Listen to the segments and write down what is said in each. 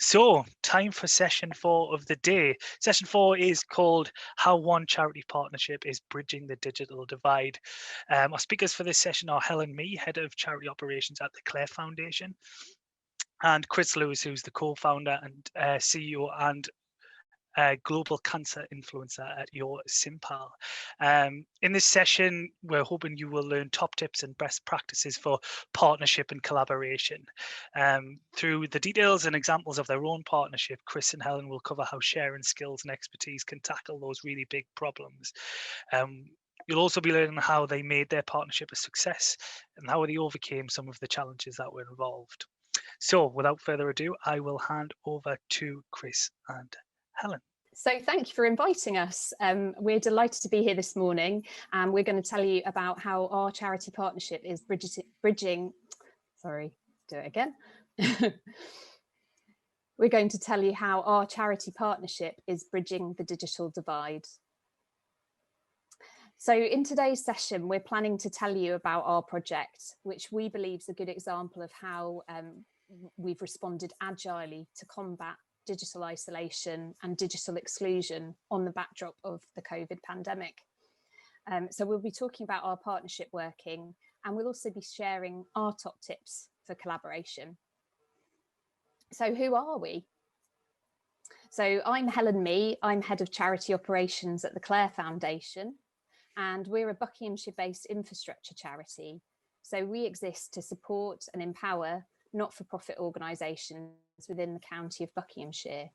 So, time for session 4 of the day. Session 4 is called How One Charity Partnership is Bridging the Digital Divide. Our speakers for this session are Helen Mee, Head of Charity Operations at the Clare Foundation, and Chris Lewis, who's the co-founder and CEO and global cancer influencer at your SimPal. In this session, we're hoping you will learn top tips and best practices for partnership and collaboration. Through the details and examples of their own partnership, Chris and Helen will cover how sharing skills and expertise can tackle those really big problems. You'll also be learning how they made their partnership a success and how they overcame some of the challenges that were involved. So without further ado, I will hand over to Chris and Helen. So thank you for inviting us. We're delighted to be here this morning, and we're going to tell you about how our charity partnership is bridging. Sorry, do it again. We're going to tell you how our charity partnership is bridging the digital divide. So in today's session, we're planning to tell you about our project, which we believe is a good example of how we've responded agilely to combat digital isolation and digital exclusion on the backdrop of the COVID pandemic. So we'll be talking about our partnership working, and we'll also be sharing our top tips for collaboration. So who are we? So I'm Helen Mee, I'm Head of Charity Operations at the Clare Foundation, and we're a Buckinghamshire-based infrastructure charity. So we exist to support and empower not-for-profit organisations within the county of Buckinghamshire.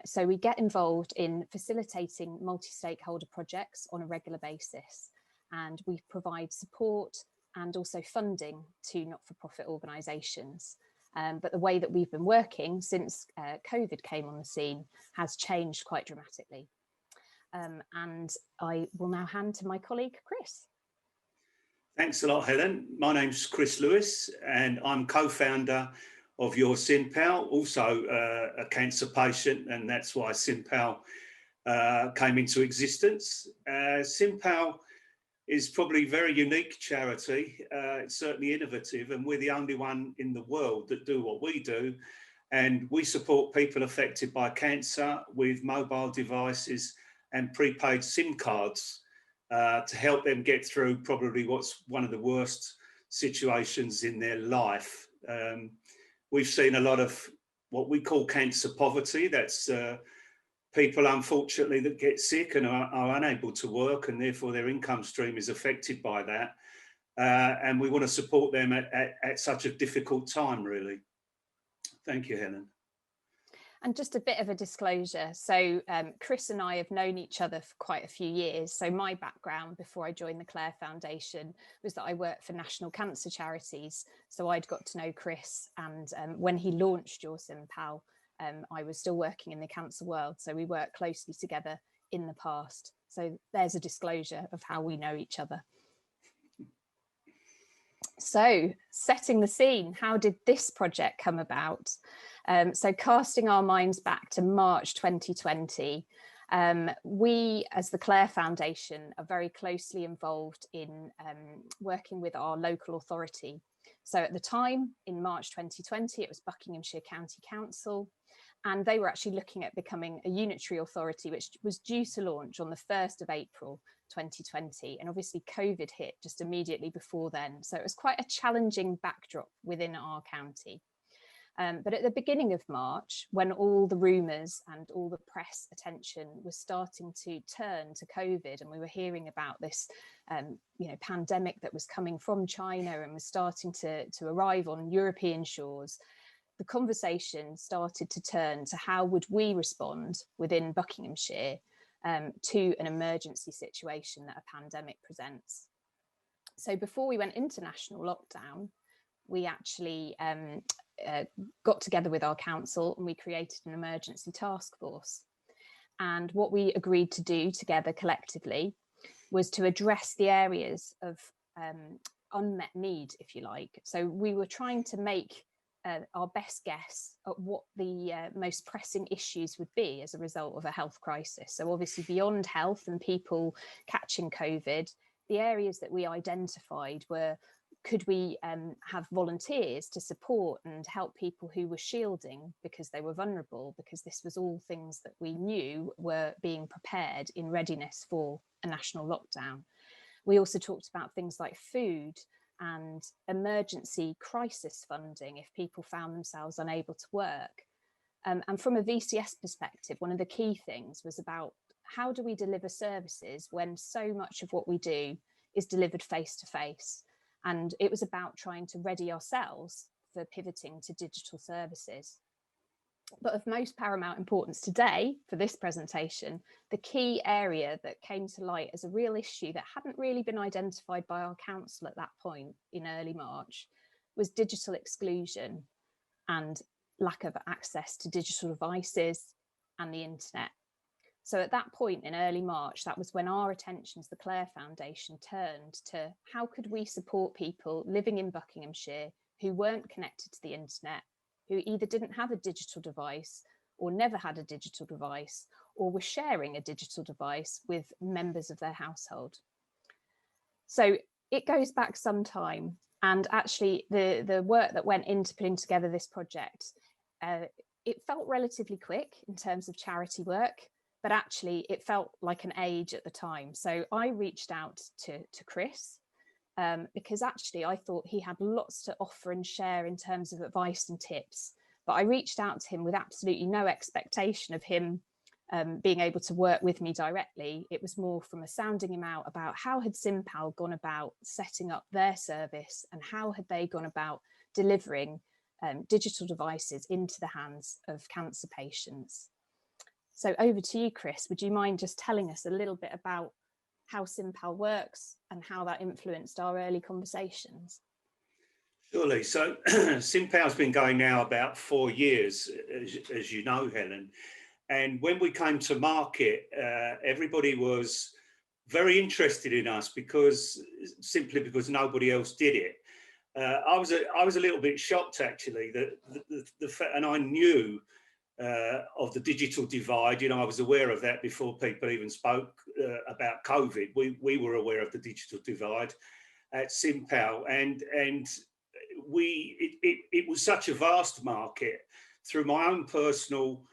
So we get involved in facilitating multi-stakeholder projects on a regular basis, and we provide support and also funding to not-for-profit organisations. But the way that we've been working since COVID came on the scene has changed quite dramatically. And I will now hand to my colleague, Chris. Thanks a lot, Helen. My name's Chris Lewis, and I'm co-founder of your SimPal, also a cancer patient, and that's why SimPal came into existence. SimPal is probably a very unique charity. It's certainly innovative, and we're the only one in the world that do what we do. And we support people affected by cancer with mobile devices and prepaid SIM cards to help them get through probably what's one of the worst situations in their life. We've seen a lot of what we call cancer poverty. That's people, unfortunately, that get sick and are unable to work, and therefore their income stream is affected by that. And we want to support them at such a difficult time, really. Thank you, Helen. And just a bit of a disclosure. So Chris and I have known each other for quite a few years. So my background before I joined the Clare Foundation was that I worked for national cancer charities. So I'd got to know Chris, and when he launched your SimPal, I was still working in the cancer world. So we worked closely together in the past. So there's a disclosure of how we know each other. So setting the scene, how did this project come about? So casting our minds back to March 2020, we as the Clare Foundation are very closely involved in working with our local authority. So at the time, in March 2020, it was Buckinghamshire County Council, and they were actually looking at becoming a unitary authority, which was due to launch on the 1st of April 2020. And obviously COVID hit just immediately before then. So it was quite a challenging backdrop within our county. But at the beginning of March, when all the rumours and all the press attention was starting to turn to COVID, and we were hearing about this pandemic that was coming from China and was starting to arrive on European shores, the conversation started to turn to how would we respond within Buckinghamshire to an emergency situation that a pandemic presents. So before we went into national lockdown, we actually got together with our council and we created an emergency task force. And what we agreed to do together collectively was to address the areas of unmet need, if you like. So we were trying to make our best guess at what the most pressing issues would be as a result of a health crisis. So obviously beyond health and people catching COVID, the areas that we identified were could we have volunteers to support and help people who were shielding because they were vulnerable, because this was all things that we knew were being prepared in readiness for a national lockdown. We also talked about things like food and emergency crisis funding if people found themselves unable to work. And from a VCS perspective, one of the key things was about how do we deliver services when so much of what we do is delivered face to face? And it was about trying to ready ourselves for pivoting to digital services. But of most paramount importance today for this presentation, the key area that came to light as a real issue that hadn't really been identified by our council at that point in early March was digital exclusion and lack of access to digital devices and the internet. So at that point in early March, that was when our attention as the Clare Foundation turned to how could we support people living in Buckinghamshire who weren't connected to the internet, who either didn't have a digital device or never had a digital device, or were sharing a digital device with members of their household. So it goes back some time, and actually the work that went into putting together this project, it felt relatively quick in terms of charity work, but actually it felt like an age at the time. So I reached out to Chris because actually I thought he had lots to offer and share in terms of advice and tips. But I reached out to him with absolutely no expectation of him being able to work with me directly. It was more from a sounding him out about how had SimPal gone about setting up their service and how had they gone about delivering digital devices into the hands of cancer patients. So over to you, Chris. Would you mind just telling us a little bit about how SimPal works and how that influenced our early conversations? Surely. So SimPal's been going now about 4 years, as you know, Helen. And when we came to market, everybody was very interested in us simply because nobody else did it. I was a little bit shocked actually and I knew of the digital divide. You know, I was aware of that before people even spoke about COVID. We were aware of the digital divide at SimPal, and it was such a vast market. Through my own personal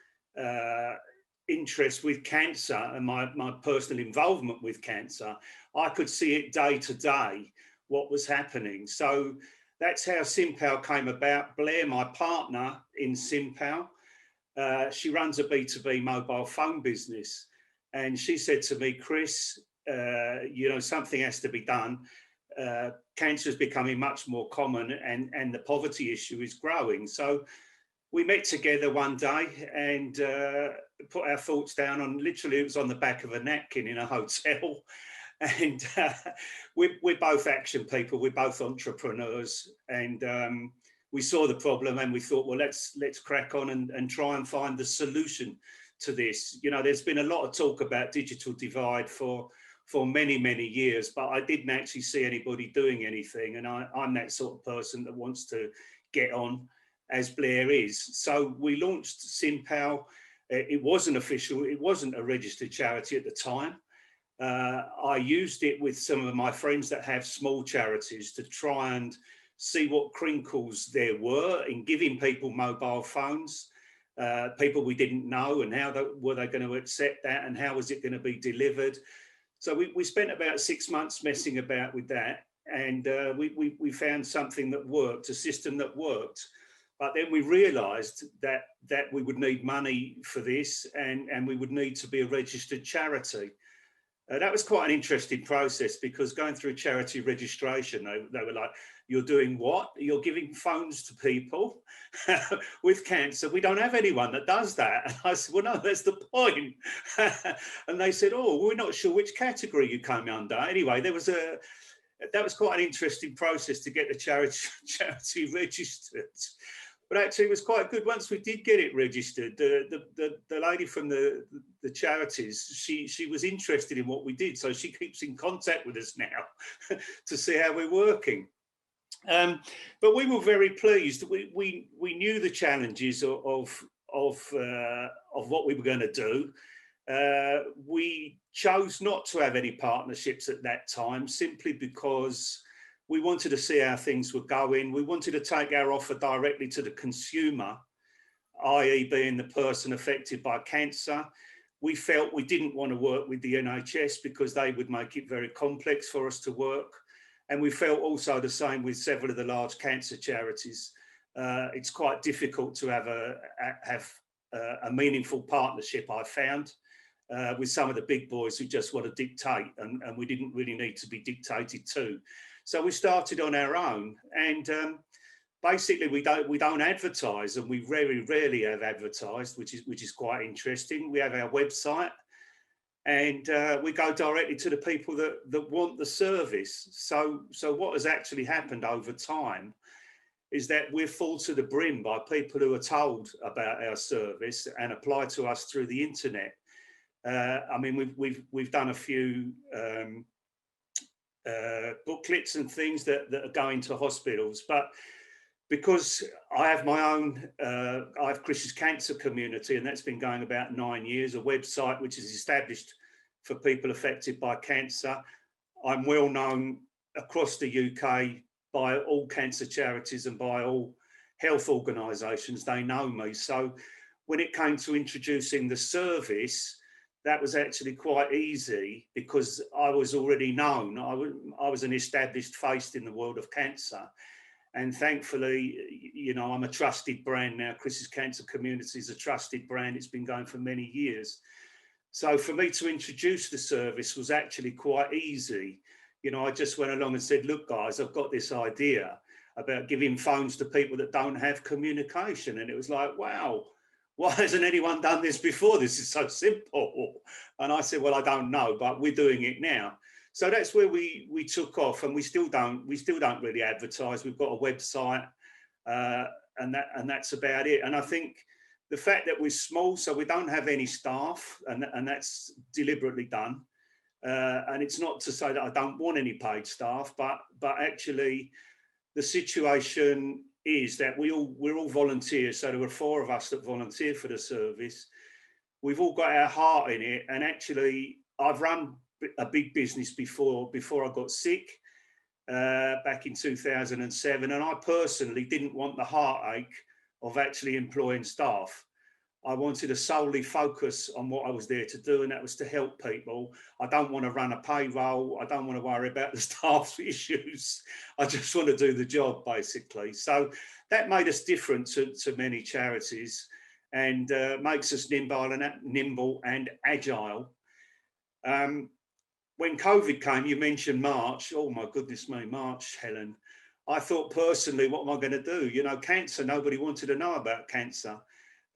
interest with cancer and my personal involvement with cancer, I could see it day to day what was happening. So that's how SimPal came about. Blair, my partner in SimPal, she runs a B2B mobile phone business, and she said to me, Chris, you know, something has to be done. Cancer is becoming much more common, and the poverty issue is growing. So we met together one day and put our thoughts down on, literally it was on the back of a napkin in a hotel. And we're both action people, we're both entrepreneurs, and we saw the problem and we thought, well, let's crack on and try and find the solution to this. You know, there's been a lot of talk about digital divide for many, many years, but I didn't actually see anybody doing anything. And I'm that sort of person that wants to get on, as Blair is. So we launched SimPal. It wasn't official, it wasn't a registered charity at the time. I used it with some of my friends that have small charities to try and see what crinkles there were in giving people mobile phones, people we didn't know, and how were they going to accept that, and how was it going to be delivered. So we spent about 6 months messing about with that, and we found something that worked, a system that worked. But then we realised that we would need money for this, and we would need to be a registered charity. That was quite an interesting process, because going through charity registration, they were like, you're doing what? You're giving phones to people with cancer. We don't have anyone that does that. And I said, well, no, that's the point. And they said, oh, we're not sure which category you come under. Anyway, that was quite an interesting process to get the charity registered. But actually, it was quite good once we did get it registered. The lady from the charities, she was interested in what we did, so she keeps in contact with us now to see how we're working. But we were very pleased. We knew the challenges of what we were going to do. We chose not to have any partnerships at that time, simply because We wanted to see how things were going. We wanted to take our offer directly to the consumer, i.e. being the person affected by cancer. We felt we didn't want to work with the NHS because they would make it very complex for us to work. And we felt also the same with several of the large cancer charities. It's quite difficult to have a meaningful partnership, I found, with some of the big boys who just want to dictate, and we didn't really need to be dictated to. So we started on our own, and basically we don't advertise, and we very rarely have advertised, which is quite interesting. We have our website, and we go directly to the people that want the service. So what has actually happened over time is that we're full to the brim by people who are told about our service and apply to us through the internet. I mean, we've done a few booklets and things that are going to hospitals, but because I have my own, I have Chris's Cancer Community, and that's been going about 9 years, a website which is established for people affected by cancer. I'm well known across the UK by all cancer charities and by all health organisations. They know me. So when it came to introducing the service, that was actually quite easy because I was already known. I was an established face in the world of cancer. And thankfully, you know, I'm a trusted brand now. Chris's Cancer Community is a trusted brand. It's been going for many years. So for me to introduce the service was actually quite easy. You know, I just went along and said, look, guys, I've got this idea about giving phones to people that don't have communication. And it was like, wow, why hasn't anyone done this before? This is so simple. And I said, well, I don't know, but we're doing it now. So that's where we took off, and we still don't really advertise. We've got a website, and that's about it. And I think the fact that we're small, so we don't have any staff, and that's deliberately done. And it's not to say that I don't want any paid staff, but actually the situation is that we're all volunteers. So there were 4 of us that volunteer for the service. We've all got our heart in it, and actually I've run a big business before I got sick back in 2007, and I personally didn't want the heartache of actually employing staff. I wanted to solely focus on what I was there to do, and that was to help people. I don't want to run a payroll. I don't want to worry about the staff's issues. I just want to do the job, basically. So that made us different to many charities, and makes us nimble and agile. When COVID came, you mentioned March. Oh my goodness me, March, Helen. I thought personally, what am I going to do? You know, cancer, nobody wanted to know about cancer.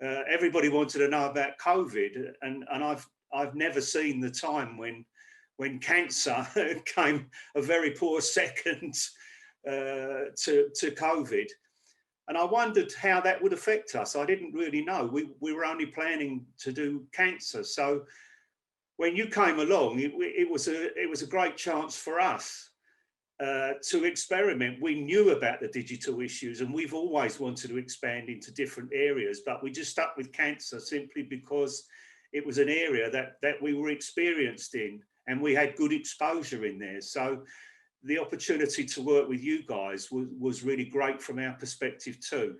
Everybody wanted to know about COVID. And I've never seen the time when cancer came a very poor second to COVID. And I wondered how that would affect us. I didn't really know. We were only planning to do cancer. So when you came along, it was a great chance for us to experiment. We knew about the digital issues, and we've always wanted to expand into different areas, but we just stuck with cancer simply because it was an area that we were experienced in, and we had good exposure in there. So the opportunity to work with you guys was really great from our perspective too.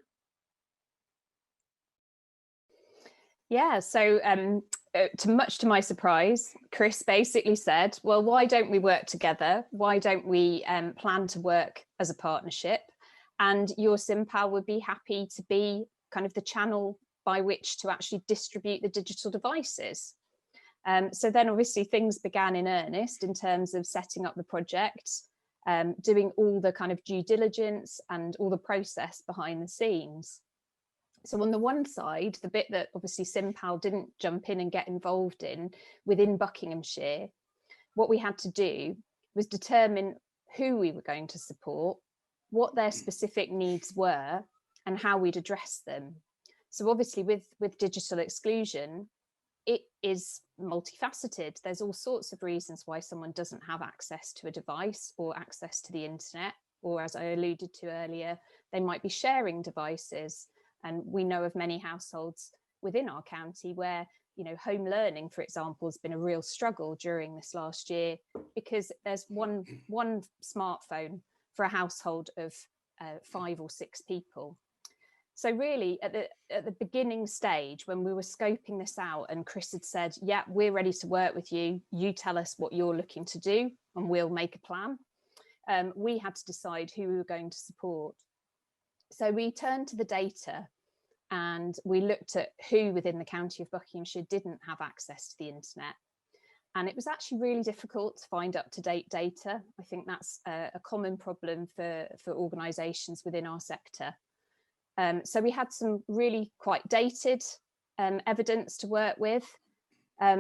Yeah, so much to my surprise, Chris basically said, well, why don't we work together? Why don't we plan to work as a partnership? And your SimPal would be happy to be kind of the channel by which to actually distribute the digital devices. So then obviously things began in earnest in terms of setting up the project, doing all the kind of due diligence and all the process behind the scenes. So on the one side, the bit that obviously SimPal didn't jump in and get involved in within Buckinghamshire, what we had to do was determine who we were going to support, what their specific needs were, and how we'd address them. So obviously with digital exclusion, it is multifaceted. There's all sorts of reasons why someone doesn't have access to a device or access to the internet, or as I alluded to earlier, they might be sharing devices. And we know of many households within our county where, you know, home learning, for example, has been a real struggle during this last year because there's one smartphone for a household of 5 or 6 people. So really at the beginning stage, when we were scoping this out and Chris had said, yeah, we're ready to work with you, you tell us what you're looking to do and we'll make a plan, we had to decide who we were going to support. So we turned to the data and we looked at who within the county of Buckinghamshire didn't have access to the internet. And it was actually really difficult to find up-to-date data. I think that's a common problem for organisations within our sector. So we had some really quite dated evidence to work with.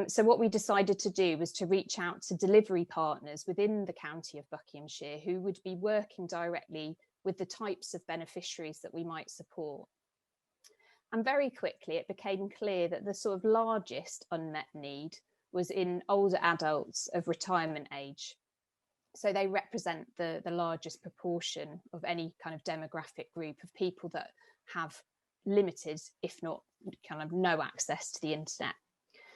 So what we decided to do was to reach out to delivery partners within the county of Buckinghamshire who would be working directly with the types of beneficiaries that we might support. And very quickly it became clear that the sort of largest unmet need was in older adults of retirement age. So they represent the largest proportion of any kind of demographic group of people that have limited, if not kind of no access to the internet.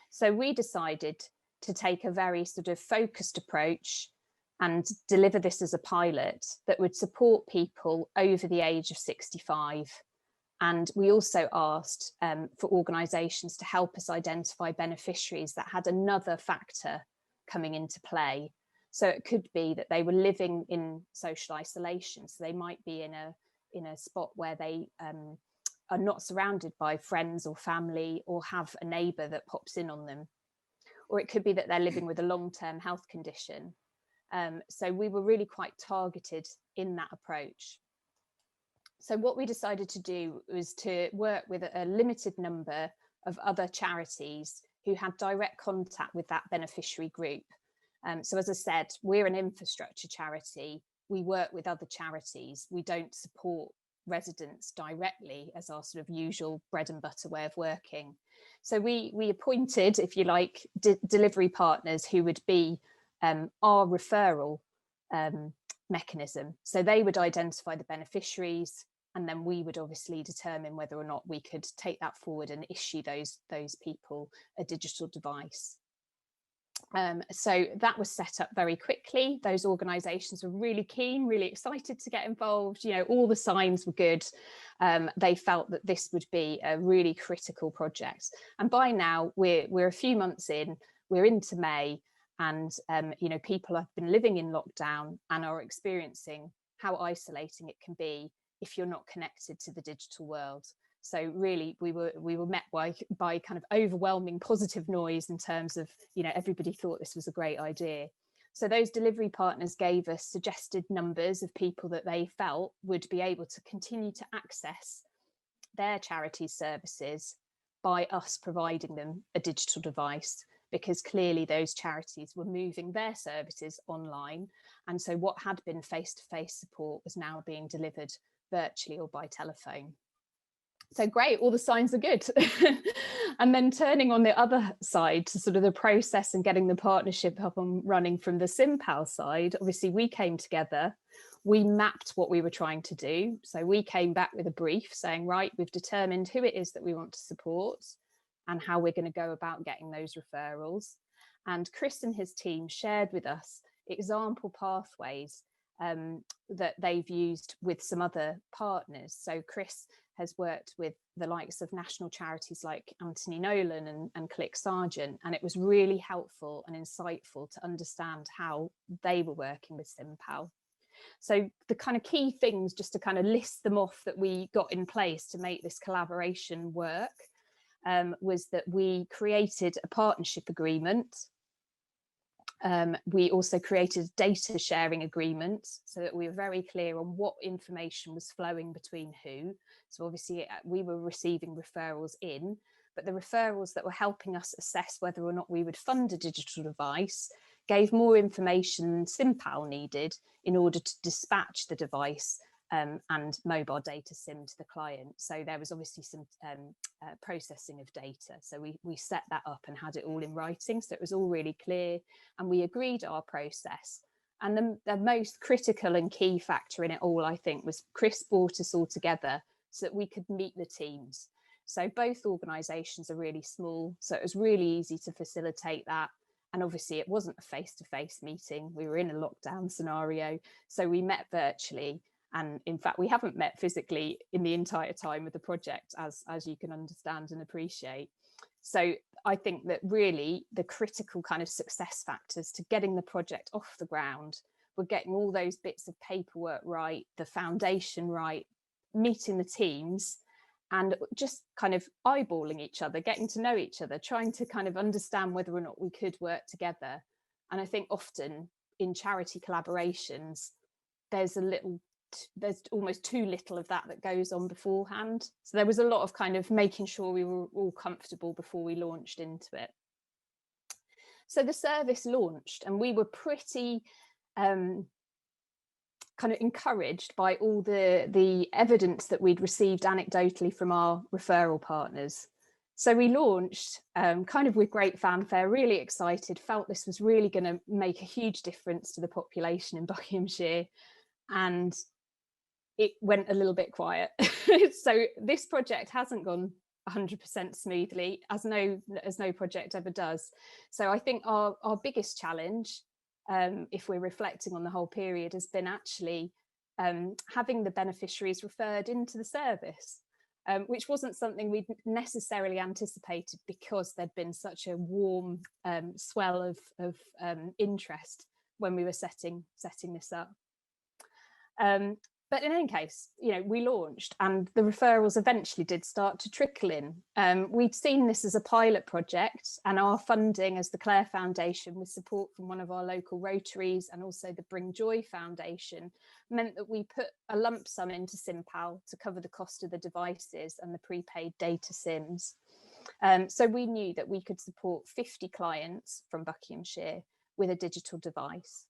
So we decided to take a very sort of focused approach and deliver this as a pilot that would support people over the age of 65. And we also asked for organisations to help us identify beneficiaries that had another factor coming into play. So it could be that they were living in social isolation. So they might be in a spot where they are not surrounded by friends or family or have a neighbour that pops in on them. Or it could be that they're living with a long-term health condition. So we were really quite targeted in that approach. So what we decided to do was to work with a limited number of other charities who had direct contact with that beneficiary group. So as I said, we're an infrastructure charity. We work with other charities. We don't support residents directly as our sort of usual bread and butter way of working. So we appointed, if you like, delivery partners who would be our referral mechanism. So they would identify the beneficiaries, and then we would obviously determine whether or not we could take that forward and issue those people a digital device. So that was set up very quickly. Those organisations were really keen, really excited to get involved. You know, all the signs were good. They felt that this would be a really critical project. And by now we're a few months in, we're into May, and you know, people have been living in lockdown and are experiencing how isolating it can be if you're not connected to the digital world. So really we were met by kind of overwhelming positive noise in terms of, you know, everybody thought this was a great idea. So those delivery partners gave us suggested numbers of people that they felt would be able to continue to access their charity services by us providing them a digital device, because clearly those charities were moving their services online. And so what had been face-to-face support was now being delivered virtually or by telephone. So great, all the signs are good. And then turning on the other side to sort of the process and getting the partnership up and running from the SimPal side, obviously we came together, we mapped what we were trying to do. So we came back with a brief saying, right, we've determined who it is that we want to support and how we're going to go about getting those referrals. And Chris and his team shared with us example pathways that they've used with some other partners. So Chris has worked with the likes of national charities like Anthony Nolan and Click Sargent, and it was really helpful and insightful to understand how they were working with SimPal. So the kind of key things, just to kind of list them off, that we got in place to make this collaboration work was that we created a partnership agreement. We also created a data sharing agreement so that we were very clear on what information was flowing between who. So obviously we were receiving referrals in, but the referrals that were helping us assess whether or not we would fund a digital device gave more information than SimPal needed in order to dispatch the device and mobile data SIM to the client. So there was obviously some processing of data. So we set that up and had it all in writing. So it was all really clear, and we agreed our process. And the most critical and key factor in it all, I think, was Chris brought us all together so that we could meet the teams. So both organisations are really small, so it was really easy to facilitate that. And obviously it wasn't a face-to-face meeting. We were in a lockdown scenario. So we met virtually. And in fact, we haven't met physically in the entire time of the project, as you can understand and appreciate. So I think that really the critical kind of success factors to getting the project off the ground were getting all those bits of paperwork right, the foundation right, meeting the teams, and just kind of eyeballing each other, getting to know each other, trying to kind of understand whether or not we could work together. And I think often in charity collaborations, there's almost too little of that goes on beforehand. So there was a lot of kind of making sure we were all comfortable before we launched into it. So the service launched, and we were pretty kind of encouraged by all the evidence that we'd received anecdotally from our referral partners. So we launched kind of with great fanfare, really excited, felt this was really going to make a huge difference to the population in Buckinghamshire, and it went a little bit quiet. So this project hasn't gone 100% smoothly, as no project ever does. So I think our biggest challenge, if we're reflecting on the whole period, has been actually having the beneficiaries referred into the service, which wasn't something we'd necessarily anticipated, because there'd been such a warm swell of interest when we were setting this up. But in any case, we launched, and the referrals eventually did start to trickle in. We'd seen this as a pilot project, and our funding as the Clare Foundation, with support from one of our local Rotaries and also the Bring Joy Foundation, meant that we put a lump sum into SimPal to cover the cost of the devices and the prepaid data SIMs. So we knew that we could support 50 clients from Buckinghamshire with a digital device.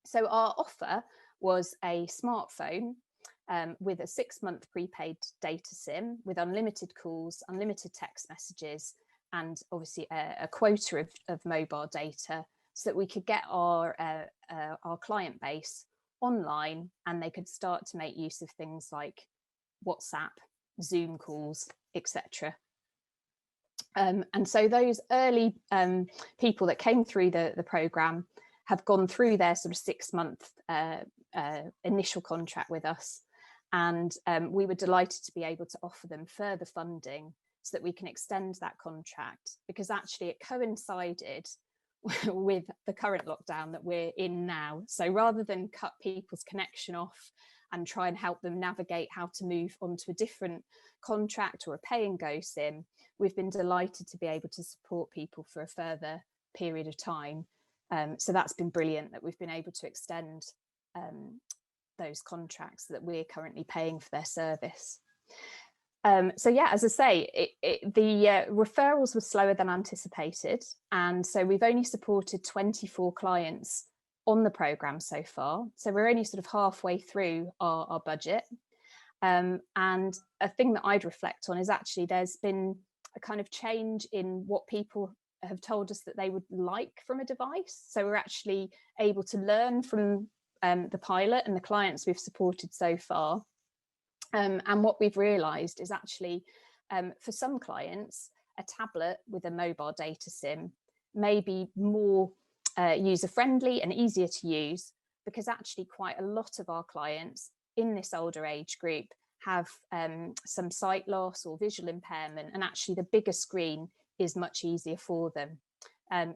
So our offer was a smartphone with a 6-month prepaid data SIM with unlimited calls, unlimited text messages, and obviously a quota of mobile data, so that we could get our client base online, and they could start to make use of things like WhatsApp, Zoom calls, etc. And so those early people that came through the programme have gone through their sort of 6-month initial contract with us, and we were delighted to be able to offer them further funding so that we can extend that contract, because actually it coincided with the current lockdown that we're in now. So rather than cut people's connection off and try and help them navigate how to move onto a different contract or a pay and go SIM, we've been delighted to be able to support people for a further period of time. So that's been brilliant, that we've been able to extend those contracts that we're currently paying for their service. So yeah, as I say, the referrals were slower than anticipated, and so we've only supported 24 clients on the programme so far. So we're only sort of halfway through our budget. And a thing that I'd reflect on is actually there's been a kind of change in what people have told us that they would like from a device. So we're actually able to learn from the pilot and the clients we've supported so far. And what we've realised is actually for some clients, a tablet with a mobile data SIM may be more user-friendly and easier to use, because actually quite a lot of our clients in this older age group have some sight loss or visual impairment, and actually the bigger screen is much easier for them.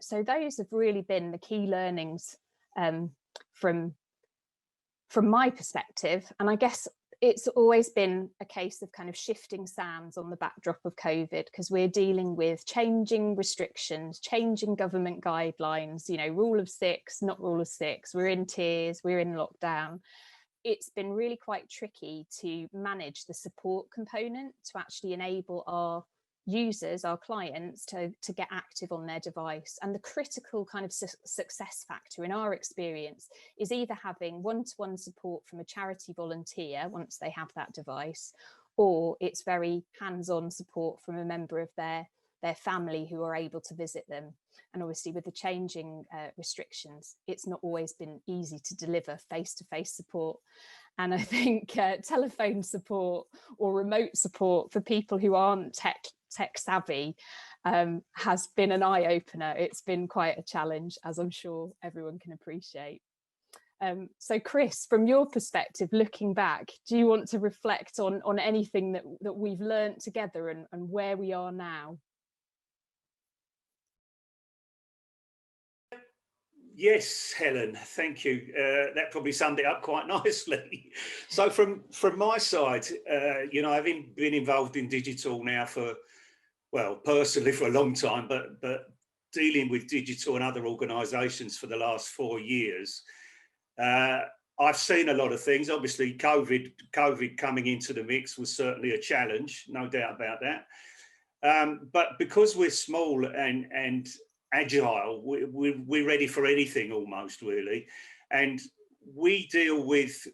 So those have really been the key learnings from my perspective. And I guess it's always been a case of kind of shifting sands on the backdrop of COVID, because we're dealing with changing restrictions, changing government guidelines, rule of 6, not rule of 6, we're in tiers, we're in lockdown. It's been really quite tricky to manage the support component to actually enable our users, our clients, to get active on their device. And the critical kind of success factor in our experience is either having one-to-one support from a charity volunteer once they have that device, or it's very hands-on support from a member of their family who are able to visit them. And obviously with the changing restrictions, it's not always been easy to deliver face-to-face support. And I think telephone support or remote support for people who aren't tech savvy has been an eye-opener. It's been quite a challenge, as I'm sure everyone can appreciate. So Chris, from your perspective, looking back, do you want to reflect on anything that we've learned together and where we are now? Yes, Helen, thank you. That probably summed it up quite nicely. So from my side, you know, having been involved in digital now for, well, personally for a long time, but dealing with digital and other organisations for the last 4 years, I've seen a lot of things. Obviously, COVID coming into the mix was certainly a challenge, no doubt about that. But because we're small and agile, we're ready for anything almost, really. And we deal with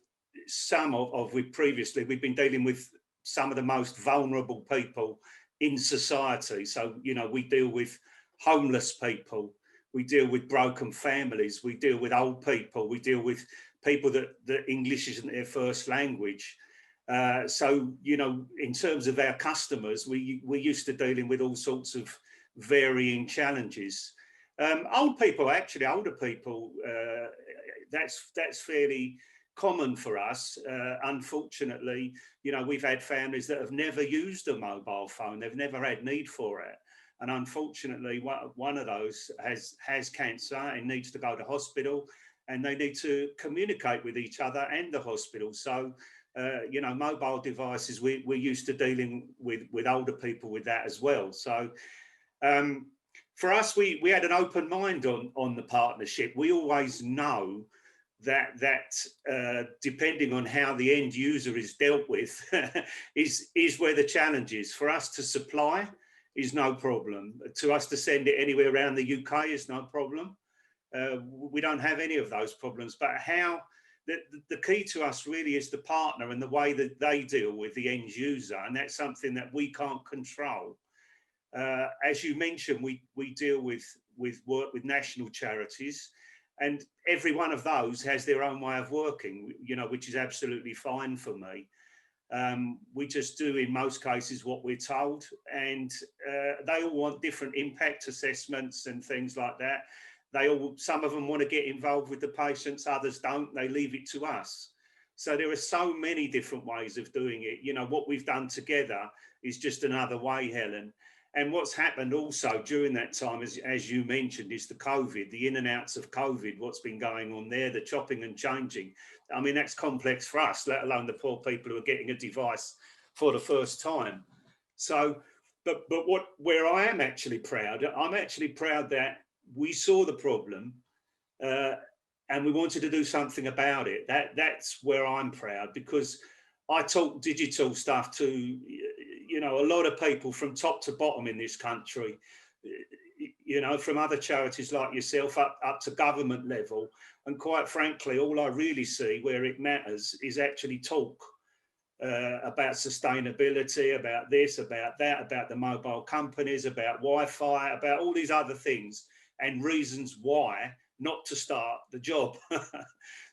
we've been dealing with some of the most vulnerable people in society. So, you know, we deal with homeless people, we deal with broken families, we deal with old people, we deal with people that English isn't their first language. So, you know, in terms of our customers, we're used to dealing with all sorts of varying challenges. Older people, that's fairly common for us. Unfortunately, you know, we've had families that have never used a mobile phone, they've never had need for it. And unfortunately, one of those has cancer and needs to go to hospital, and they need to communicate with each other and the hospital. So, you know, mobile devices, we're used to dealing with older people with that as well. So for us, we had an open mind on the partnership. We always know that depending on how the end user is dealt with is where the challenge is. For us to supply is no problem. To us to send it anywhere around the UK is no problem. We don't have any of those problems. But how the key to us really is the partner and the way that they deal with the end user, and that's something that we can't control. As you mentioned, we deal with work with national charities, and every one of those has their own way of working, you know, which is absolutely fine for me. We just do in most cases what we're told, and they all want different impact assessments and things like that. Some of them want to get involved with the patients, others don't. They leave it to us. So there are so many different ways of doing it. You know, what we've done together is just another way, Helen. And what's happened also during that time, as you mentioned, is the COVID, the in and outs of COVID, what's been going on there, the chopping and changing. I mean, that's complex for us, let alone the poor people who are getting a device for the first time. So, but where I am actually proud, I'm actually proud that we saw the problem and we wanted to do something about it. That's where I'm proud, because I talk digital stuff to, you know, a lot of people from top to bottom in this country, you know, from other charities like yourself up to government level. And quite frankly, all I really see where it matters is actually talk about sustainability, about this, about that, about the mobile companies, about Wi-Fi, about all these other things and reasons why not to start the job.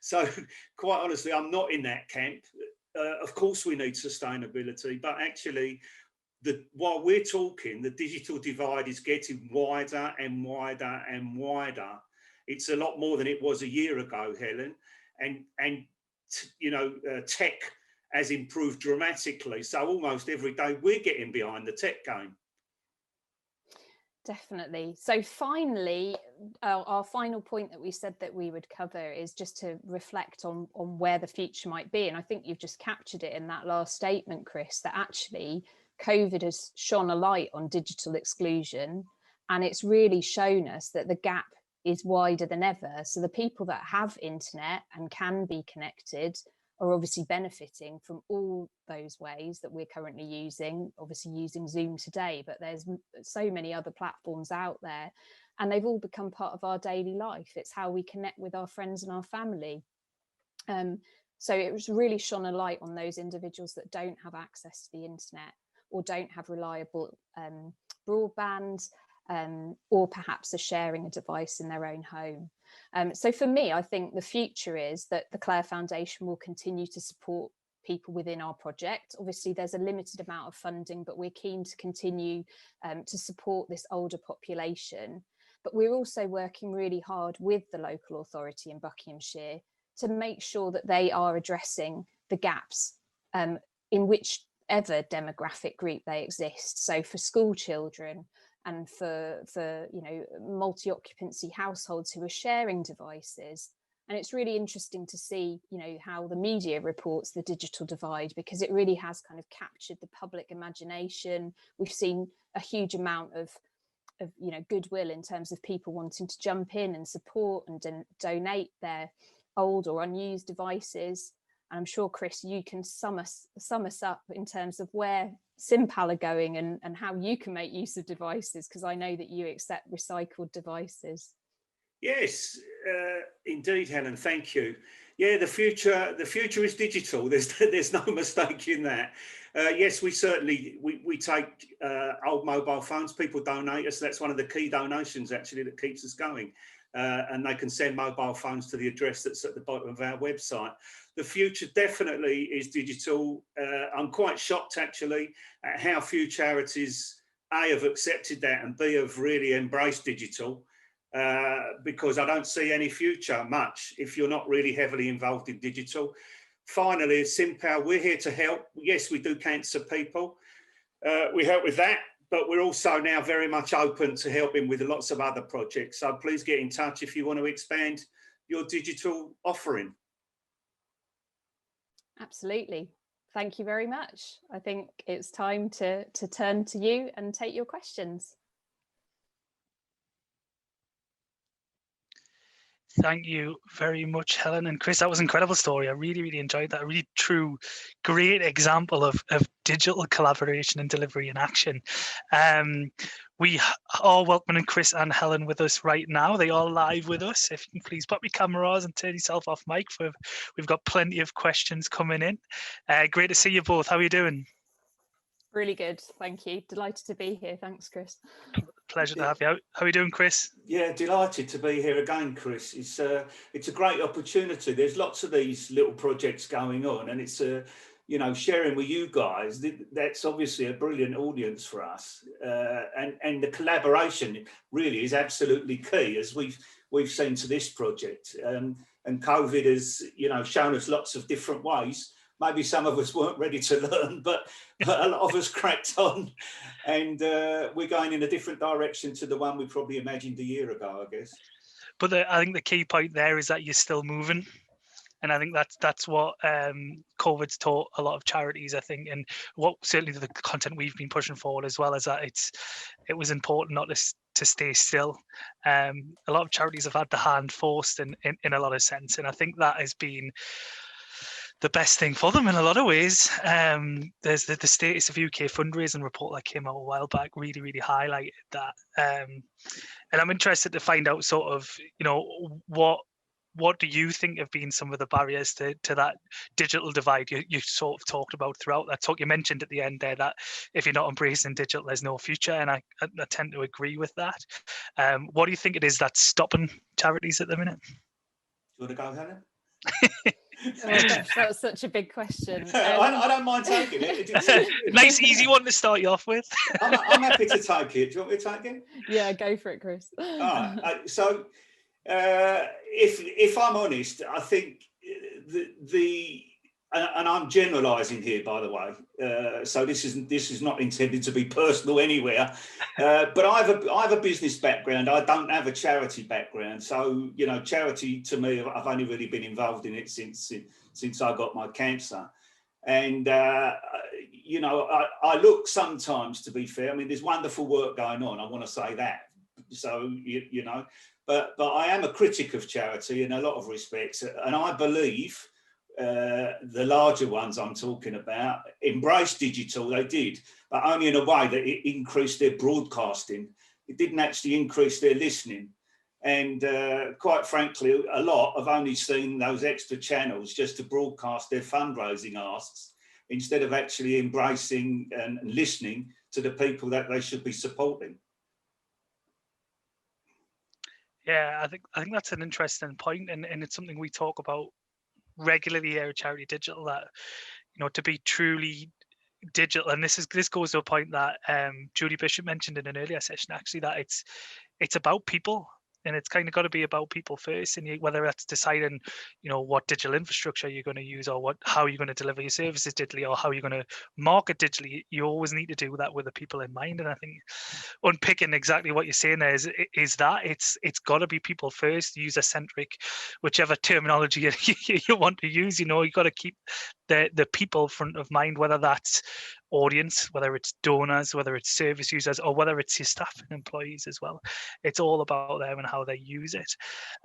So quite honestly, I'm not in that camp. Of course we need sustainability, but actually while we're talking, the digital divide is getting wider and wider and wider. It's a lot more than it was a year ago, Helen. And you know, tech has improved dramatically. So almost every day we're getting behind the tech game. Definitely. So finally, our final point that we said that we would cover is just to reflect on where the future might be. And I think you've just captured it in that last statement, Chris, that actually COVID has shone a light on digital exclusion, and it's really shown us that the gap is wider than ever. So the people that have internet and can be connected are obviously benefiting from all those ways that we're currently using, obviously using Zoom today, but there's so many other platforms out there, and they've all become part of our daily life. It's how we connect with our friends and our family. So it was really shone a light on those individuals that don't have access to the internet or don't have reliable broadband, or perhaps are sharing a device in their own home. So for me, I think the future is that the Clare Foundation will continue to support people within our project. Obviously, there's a limited amount of funding, but we're keen to continue to support this older population. But we're also working really hard with the local authority in Buckinghamshire to make sure that they are addressing the gaps in whichever demographic group they exist. So for school children and for multi-occupancy households who are sharing devices. And it's really interesting to see, how the media reports the digital divide, because it really has kind of captured the public imagination. We've seen a huge amount of goodwill in terms of people wanting to jump in and support and donate their old or unused devices. And I'm sure, Chris, you can sum us up in terms of where SimPal are going and how you can make use of devices, because I know that you accept recycled devices. Yes, indeed, Helen. Thank you. Yeah, the future is digital. There's no mistake in that. Yes, we certainly we take old mobile phones. People donate us. That's one of the key donations actually that keeps us going. And they can send mobile phones to the address that's at the bottom of our website. The future definitely is digital. I'm quite shocked actually at how few charities A, have accepted that, and B, have really embraced digital. Because I don't see any future much if you're not really heavily involved in digital. Finally, as SimPal, we're here to help. Yes, we do cancer people. We help with that, but we're also now very much open to helping with lots of other projects. So please get in touch if you want to expand your digital offering. Absolutely. Thank you very much. I think it's time to turn to you and take your questions. Thank you very much, Helen and Chris. That was an incredible story. I really, really enjoyed that. A really true, great example of digital collaboration and delivery in action. We are welcoming Chris and Helen with us right now. They are live with us. If you can please pop your cameras and turn yourself off mic. We've got plenty of questions coming in. Great to see you both. How are you doing? Really good, thank you. Delighted to be here. Thanks, Chris. Pleasure to have you. How are you doing, Chris? Yeah, delighted to be here again, Chris. It's a great opportunity. There's lots of these little projects going on, and it's sharing with you guys. That's obviously a brilliant audience for us, and the collaboration really is absolutely key, as we've seen to this project. And COVID has shown us lots of different ways. Maybe some of us weren't ready to learn, but a lot of us cracked on, and we're going in a different direction to the one we probably imagined a year ago, I guess. But I think the key point there is that you're still moving. And I think that's what COVID's taught a lot of charities, I think, and what certainly the content we've been pushing forward as well, is that it was important not to stay still. A lot of charities have had the hand forced in a lot of sense, and I think that has been the best thing for them in a lot of ways. There's the Status of UK fundraising report that came out a while back, really, really highlighted that. And I'm interested to find out sort of, what do you think have been some of the barriers to that digital divide you sort of talked about throughout that talk? You mentioned at the end there that if you're not embracing digital, there's no future, and I tend to agree with that. What do you think it is that's stopping charities at the minute? Do you want to go, Helen? Oh gosh, that was such a big question. I don't mind taking it. Nice, easy one to start you off with. I'm happy to take it. Do you want me to take it? Yeah, go for it, Chris. All right. So, if I'm honest, I think and I'm generalising here, by the way. So this is not intended to be personal anywhere. But I have a business background. I don't have a charity background. So charity to me, I've only really been involved in it since I got my cancer. And I look sometimes, to be fair. I mean, there's wonderful work going on. I want to say that. So but I am a critic of charity in a lot of respects, and I believe. The larger ones I'm talking about embraced digital, they did, but only in a way that it increased their broadcasting. It didn't actually increase their listening. And quite frankly, a lot have only seen those extra channels just to broadcast their fundraising asks, instead of actually embracing and listening to the people that they should be supporting. Yeah, I think that's an interesting point, and it's something we talk about regularly here at Charity Digital, that to be truly digital. And this goes to a point that Julie Bishop mentioned in an earlier session, actually, that it's about people. And it's kind of got to be about people first, and whether that's deciding, what digital infrastructure you're going to use, or how you're going to deliver your services digitally, or how you're going to market digitally. You always need to do that with the people in mind. And I think unpicking exactly what you're saying there is that it's got to be people first, user centric, whichever terminology you want to use. You got to keep the people front of mind, whether that's audience, whether it's donors, whether it's service users, or whether it's your staff and employees as well. It's all about them and how they use it.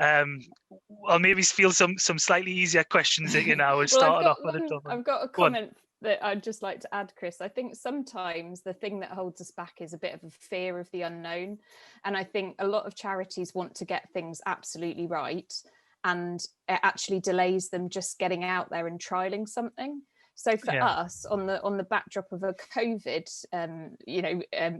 I'll maybe feel some slightly easier questions that well, started off with I've got a comment that I'd just like to add, Chris. I think sometimes the thing that holds us back is a bit of a fear of the unknown. And I think a lot of charities want to get things absolutely right, and it actually delays them just getting out there and trialing something. So for us, on the backdrop of a COVID,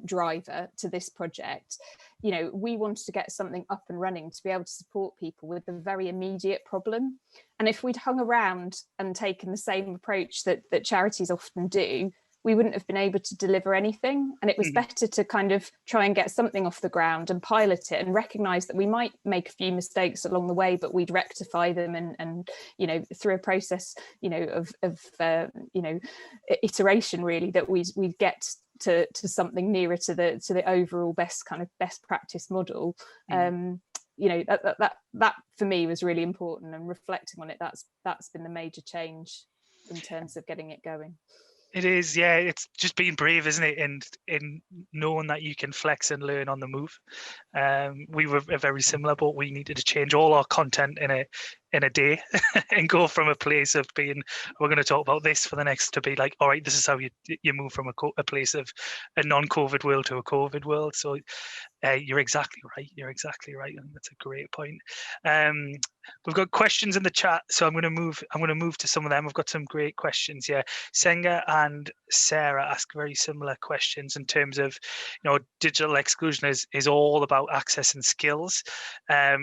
driver to this project, we wanted to get something up and running to be able to support people with a very immediate problem. And if we'd hung around and taken the same approach that charities often do, we wouldn't have been able to deliver anything. And it was better to kind of try and get something off the ground and pilot it, and recognize that we might make a few mistakes along the way, but we'd rectify them, and through a process of iteration, really, that we'd get to something nearer to the overall best practice model. That for me was really important, and reflecting on it, that's been the major change in terms of getting it going. It is, yeah. It's just being brave, isn't it? And in knowing that you can flex and learn on the move. We were very similar, but we needed to change all our content in a day and go from a place of being, we're going to talk about this for the next, to be like, all right, this is how you move from a place of a non-COVID world to a COVID world. So you're exactly right. And that's a great point. We've got questions in the chat, so I'm going to move to some of them. We've got some great questions here. Senga and Sarah ask very similar questions in terms of, digital exclusion is all about access and skills.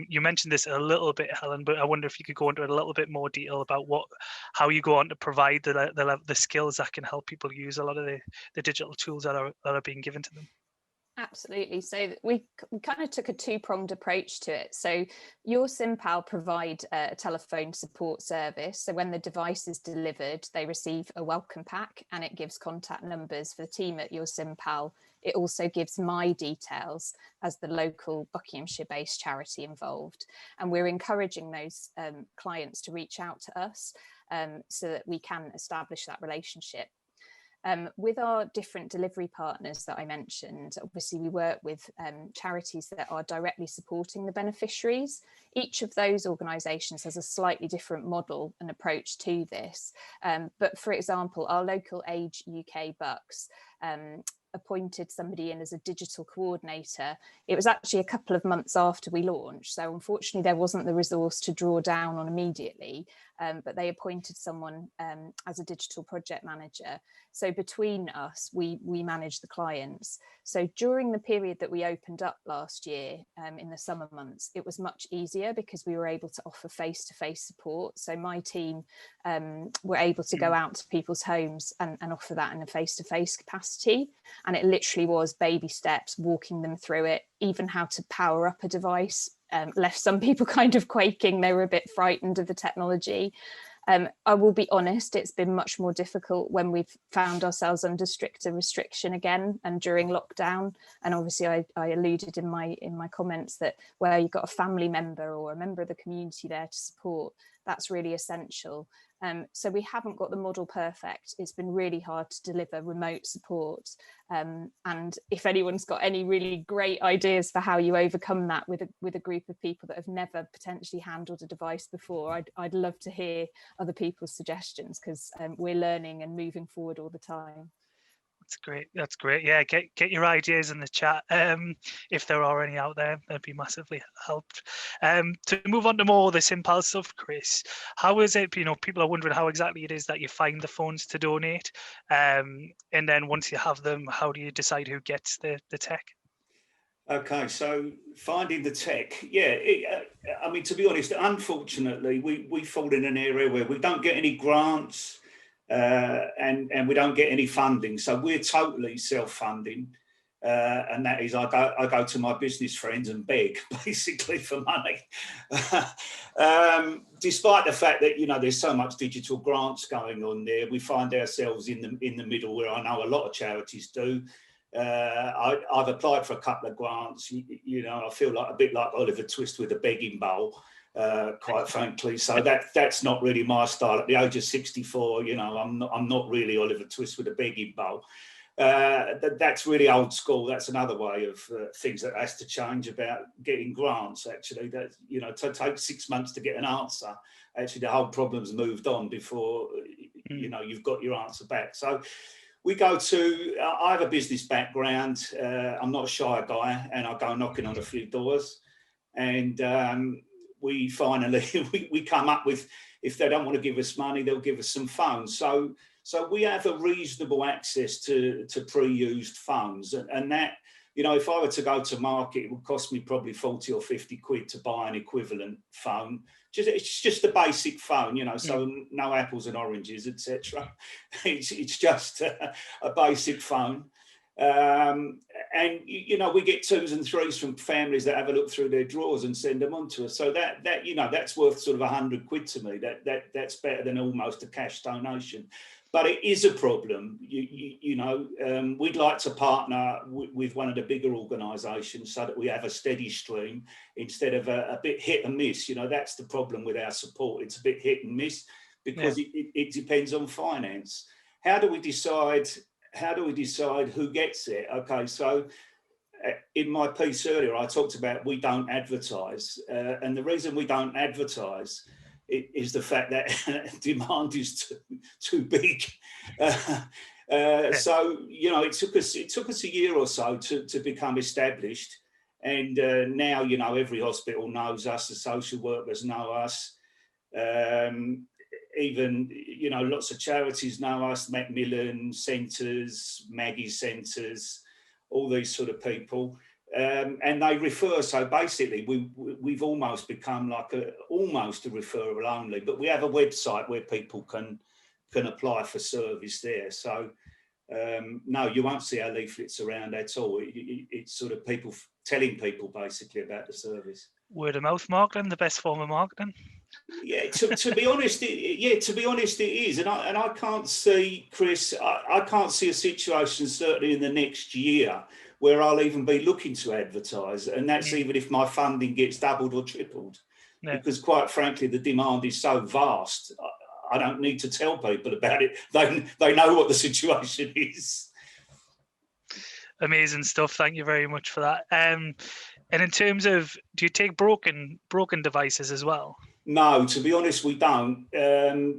You mentioned this a little bit, Helen, but I wonder if you could go into a little bit more detail about how you go on to provide the skills that can help people use a lot of the digital tools that are being given to them. Absolutely. So we kind of took a two-pronged approach to it. So your SimPal provide a telephone support service. So when the device is delivered, they receive a welcome pack, and it gives contact numbers for the team at your SimPal. It also gives my details as the local Buckinghamshire-based charity involved. And we're encouraging those clients to reach out to us so that we can establish that relationship. With our different delivery partners that I mentioned, obviously we work with charities that are directly supporting the beneficiaries. Each of those organisations has a slightly different model and approach to this. But for example, our local Age UK Bucks appointed somebody in as a digital coordinator. It was actually a couple of months after we launched, so unfortunately there wasn't the resource to draw down on immediately, but they appointed someone as a digital project manager. So between us, we manage the clients. So during the period that we opened up last year, in the summer months, it was much easier because we were able to offer face-to-face support. So my team were able to go out to people's homes and offer that in a face-to-face capacity. And it literally was baby steps, walking them through it, even how to power up a device. Left some people kind of quaking. They were a bit frightened of the technology. I will be honest, it's been much more difficult when we've found ourselves under stricter restriction again and during lockdown. And obviously I alluded in my comments that where you've got a family member or a member of the community there to support, that's really essential. So we haven't got the model perfect. It's been really hard to deliver remote support. And if anyone's got any really great ideas for how you overcome that with a group of people that have never potentially handled a device before, I'd love to hear other people's suggestions, because we're learning and moving forward all the time. That's great. Yeah, get your ideas in the chat. If there are any out there, that'd be massively helped. To move on to more of the SimPal stuff, Chris, how is it? People are wondering how exactly it is that you find the funds to donate, and then once you have them, how do you decide who gets the tech? Okay, so finding the tech, I mean, to be honest, unfortunately, we fall in an area where we don't get any grants. and we don't get any funding. So we're totally self-funding. And that is, I go to my business friends and beg basically for money, despite the fact that, you know, there's so much digital grants going on there. We find ourselves in the middle, where I know a lot of charities do. I've applied for a couple of grants. You know, I feel like a bit like Oliver Twist with a begging bowl, quite frankly. So that's not really my style. At the age of 64, you know, I'm not really Oliver Twist with a begging bowl. That's really old school. That's another way of things that has to change about getting grants. Actually, that, you know, to take 6 months to get an answer. Actually, the whole problem's moved on before you know you've got your answer back. So we go to. I have a business background. I'm not a shy guy, and I go knocking on a few doors, and we finally we come up with, if they don't want to give us money, they'll give us some phones. So we have a reasonable access to pre-used phones, and that, you know, if I were to go to market, it would cost me probably 40 or 50 quid to buy an equivalent phone. It's just a basic phone, you know, so no apples and oranges, etc. It's just a basic phone. And, you know, we get 2s and 3s from families that have a look through their drawers and send them on to us. So that you know, that's worth sort of 100 quid to me. That's better than almost a cash donation. But it is a problem. You know, we'd like to partner with one of the bigger organisations so that we have a steady stream instead of a bit hit and miss. You know, that's the problem with our support. It's a bit hit and miss because it depends on finance. How do we decide who gets it? Okay, so in my piece earlier, I talked about we don't advertise. And the reason we don't advertise is the fact that demand is too big. So, you know, it took us a year or so to become established. And now, you know, every hospital knows us, the social workers know us. Even, you know, lots of charities know us, Macmillan Centres, Maggie Centres, all these sort of people. And they refer, so basically we've almost become like almost a referral only, but we have a website where people can apply for service there. So no, you won't see our leaflets around at all. It's sort of people telling people basically about the service. Word of mouth marketing, the best form of marketing. Yeah, to be honest, it is, and I can't see, Chris, I can't see a situation certainly in the next year where I'll even be looking to advertise, and that's even if my funding gets doubled or tripled, because quite frankly, the demand is so vast. I don't need to tell people about it. They know what the situation is. Amazing stuff. Thank you very much for that. And in terms of, do you take broken devices as well? No, to be honest, we don't,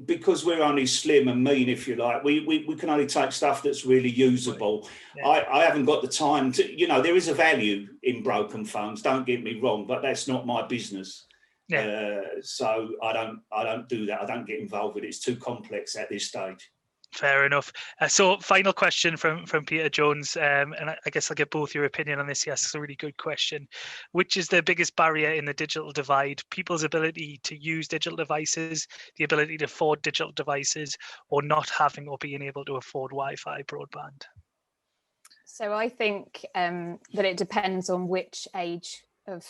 because we're only slim and mean, if you like. We can only take stuff that's really usable. Right. Yeah. I haven't got the time to, you know, there is a value in broken phones, don't get me wrong, but that's not my business. Yeah. So I don't do that. I don't get involved with it. It's too complex at this stage. Fair enough. So final question from Peter Jones, and I guess I'll get both your opinion on this. Yes, it's a really good question. Which is the biggest barrier in the digital divide? People's ability to use digital devices, the ability to afford digital devices, or not having or being able to afford Wi-Fi broadband? So I think that it depends on which age of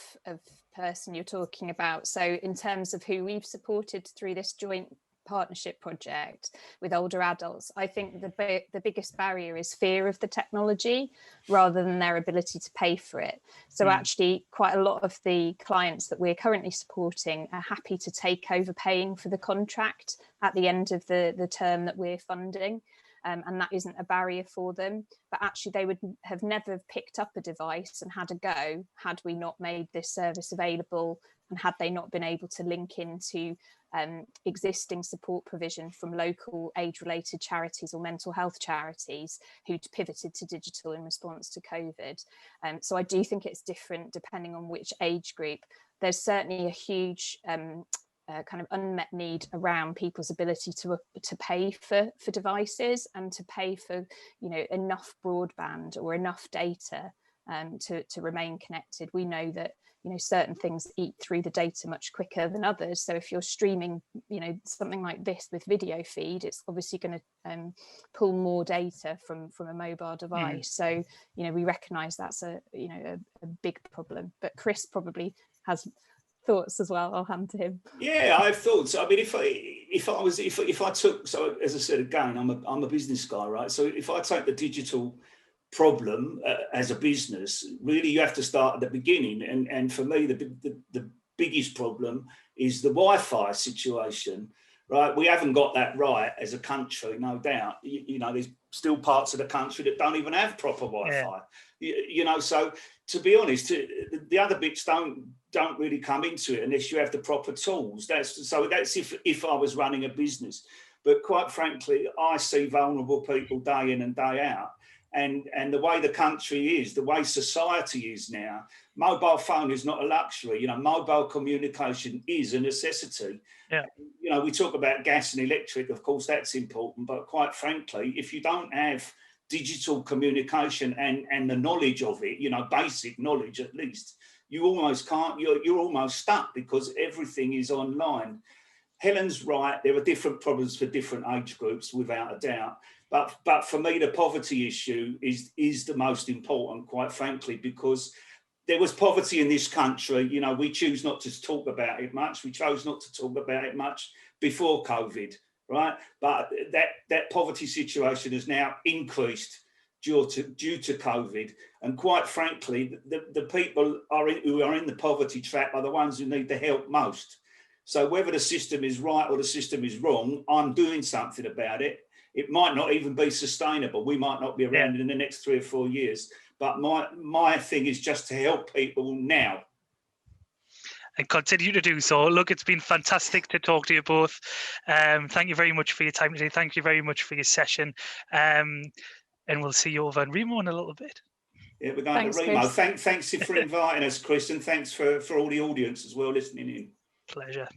person you're talking about. So in terms of who we've supported through this joint partnership project with older adults, I think the biggest barrier is fear of the technology rather than their ability to pay for it. So actually quite a lot of the clients that we're currently supporting are happy to take over paying for the contract at the end of the term that we're funding. And that isn't a barrier for them, but actually they would have never picked up a device and had a go had we not made this service available, and had they not been able to link into existing support provision from local age-related charities or mental health charities who'd pivoted to digital in response to COVID. So I do think it's different depending on which age group. There's certainly a huge kind of unmet need around people's ability to pay for devices and to pay for, you know, enough broadband or enough data to remain connected. We know that, you know, certain things eat through the data much quicker than others. So if you're streaming, you know, something like this with video feed, it's obviously going to pull more data from a mobile device. So, you know, we recognise that's a big problem. But Chris probably has thoughts as well. I'll hand to him. Yeah, I have thoughts. I mean, if I took, so as I said again, I'm a business guy, right? So if I take the digital problem as a business, really you have to start at the beginning. And for me, the biggest problem is the Wi-Fi situation, right? We haven't got that right as a country, no doubt. You know, there's still parts of the country that don't even have proper Wi-Fi. Yeah. You know, so to be honest, the other bits don't really come into it unless you have the proper tools. That's if I was running a business. But quite frankly, I see vulnerable people day in and day out. And the way the country is, the way society is now, mobile phone is not a luxury. You know, mobile communication is a necessity. Yeah. You know, we talk about gas and electric, of course, that's important. But quite frankly, if you don't have digital communication and the knowledge of it, you know, basic knowledge at least, you almost can't, you're almost stuck because everything is online. Helen's right, there are different problems for different age groups, without a doubt. But for me, the poverty issue is the most important, quite frankly, because there was poverty in this country. You know, we choose not to talk about it much. We chose not to talk about it much before COVID, right? But that poverty situation has now increased due to COVID. And quite frankly, the people who are in the poverty trap are the ones who need the help most. So whether the system is right or the system is wrong, I'm doing something about it. It might not even be sustainable. We might not be around in the next 3 or 4 years. But my thing is just to help people now. And continue to do so. Look, it's been fantastic to talk to you both. Thank you very much for your time today. Thank you very much for your session. And we'll see you over in Remo in a little bit. Yeah, we're going to Remo. Thanks for inviting us, Chris, and thanks for all the audience as well listening in. Pleasure.